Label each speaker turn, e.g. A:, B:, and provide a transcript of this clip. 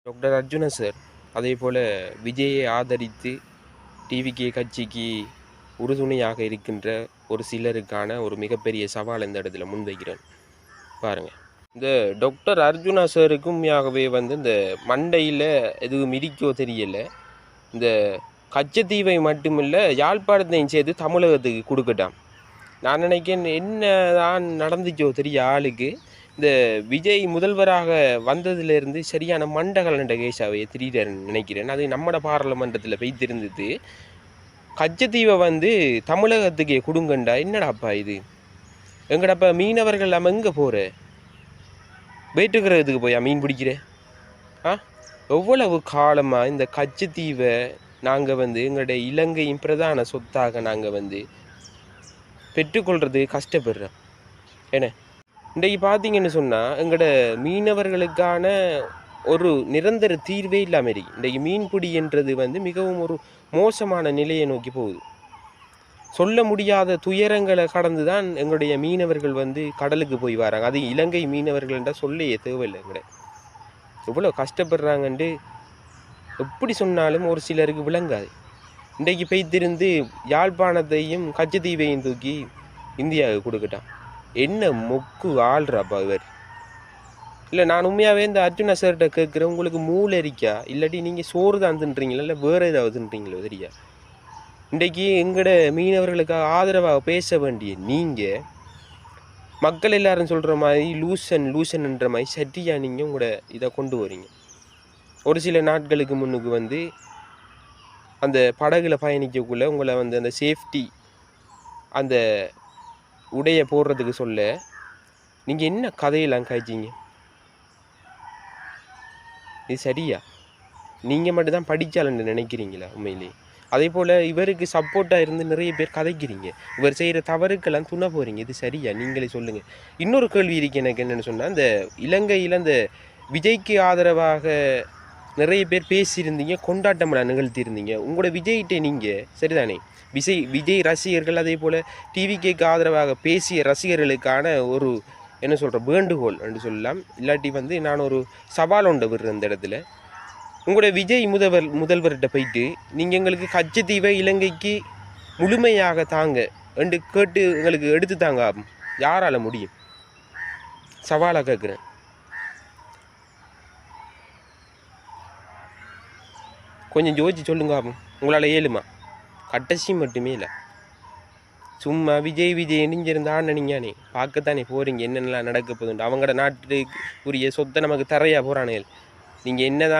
A: Doctor Arjuna sir அதே போல் விஜயை ஆதரித்து டிவிகே கட்சிக்கு உறுதுணையாக இருக்கின்ற ஒரு சிலருக்கான ஒரு மிகப்பெரிய சவால் இந்த இடத்துல முன்வைக்கிறேன் பாருங்கள். இந்த டாக்டர் அர்ஜுனா சாருக்கும் உண்மையாகவே இந்த மண்டையில் எதுவும் மிதிக்கோ தெரியலை. இந்த கச்சத்தீவை மட்டுமில்லை யாழ்ப்பாணத்தையும் சேர்த்து தமிழகத்துக்கு கொடுக்கட்டாம். நான் நினைக்கிறேன் என்ன தான் நடந்துச்சோ தெரிய ஆளுக்கு இந்த விஜய் முதல்வராக வந்ததுலேருந்து சரியான மண்டகலண்ட கேஷாவை திடீர்னு நினைக்கிறேன். அது நம்மட பாராளுமன்றத்தில் வைத்திருந்தது. கச்சத்தீவை தமிழகத்துக்கே கொடுங்கண்டா. என்னடாப்பா இது? எங்கடப்பா மீனவர்கள் நம்ம எங்கே போகிற? வெயிட்டுக்கிறதுக்கு போயா மீன் பிடிக்கிற? எவ்வளவு காலமாக இந்த கச்சத்தீவை நாங்கள் எங்களுடைய இலங்கையின் பிரதான சொத்தாக நாங்கள் பெற்றுக்கொள்கிறது கஷ்டப்படுறோம். ஏன்னா இன்றைக்கு பார்த்தீங்கன்னு சொன்னால் எங்களோட மீனவர்களுக்கான ஒரு நிரந்தர தீர்வே இல்லாமல் இருக்கு. இன்றைக்கு மீன்பிடி என்றது மிகவும் ஒரு மோசமான நிலையை நோக்கி போகுது. சொல்ல முடியாத துயரங்களை கடந்து தான் எங்களுடைய மீனவர்கள் கடலுக்கு போய் வராங்க. அது இலங்கை மீனவர்கள் என்றால் சொல்லையே தேவையில்லை. எங்களை எவ்வளோ கஷ்டப்படுறாங்கன்ட்டு எப்படி சொன்னாலும் ஒரு சிலருக்கு விளங்காது. இன்றைக்கு பெய்திருந்து யாழ்ப்பாணத்தையும் கச்சத்தீவையும் தூக்கி இந்தியாவுக்கு கொடுக்கட்டான். என்ன மொக்கு ஆள்றாப்பா இவர்? இல்லை நான் உண்மையாகவே இந்த அர்ஜுனா சார்கிட்ட கேட்குறேன், உங்களுக்கு மூளை இருக்கா இல்லாட்டி நீங்கள் சோறு தான் தின்றீங்களா இல்லை வேறு ஏதாவது தின்றீங்களோ தெரியா? இன்றைக்கு எங்களோட மீனவர்களுக்காக ஆதரவாக பேச வேண்டிய நீங்கள் மக்கள் எல்லாரும் சொல்கிற மாதிரி லூசன்ன்ற மாதிரி சட்டியா நீங்கள் உங்களோட இதை கொண்டு வரீங்க. ஒரு சில நாட்களுக்கு முன்னுக்கு அந்த படகுல பயணிக்கக்குள்ளே உங்களை அந்த சேஃப்டி அந்த உடைய போடுறதுக்கு சொல்ல நீங்கள் என்ன கதையெல்லாம் காய்ச்சிங்க? இது சரியா? நீங்கள் மட்டும்தான் படித்தாலன்னு நினைக்கிறீங்களா உண்மையிலே? அதே போல் இவருக்கு சப்போர்ட்டாக இருந்து நிறைய பேர் கதைக்கிறீங்க. இவர் செய்கிற தவறுக்கெல்லாம் துணை போகிறீங்க. இது சரியா? நீங்களே சொல்லுங்கள். இன்னொரு கேள்வி இருக்கு எனக்கு என்னென்னு சொன்னால், இந்த இலங்கையில் அந்த விஜய்க்கு ஆதரவாக நிறைய பேர் பேசியிருந்தீங்க, கொண்டாட்டமெல்லாம் நிகழ்த்தியிருந்தீங்க. உங்களோட விஜய்கிட்டே நீங்கள் சரிதானே விஜய் ரசிகர்கள் அதே போல் டிவிகேக்கு ஆதரவாக பேசிய ரசிகர்களுக்கான ஒரு என்ன சொல்கிற வேண்டுகோள் என்று சொல்லலாம். இல்லாட்டி நான் ஒரு சவால் ஒன்றை விடுறேன் இந்த இடத்துல. உங்களோட விஜய் முதல்வர்கிட்ட போயிட்டு நீங்கள் எங்களுக்கு கச்சத்தீவை இலங்கைக்கு முழுமையாக தாங்க என்று கேட்டு எங்களுக்கு எடுத்து தாங்க. யாரால் முடியும்? சவாலாக கேட்குறேன். கொஞ்சம் யோசிச்சு சொல்லுங்க. உங்களால் ஏழுமா? கட்டசி மட்டுமே இல்லை, சும்மா விஜய் இணைஞ்சிருந்தா நினைங்கானே பார்க்கத்தானே போகிறீங்க என்னென்னலாம் நடக்க போகுதுண்டு. அவங்களோட நாட்டுக்குரிய சொத்தை நமக்கு தரையா போகிறானே. நீங்கள் என்னதான்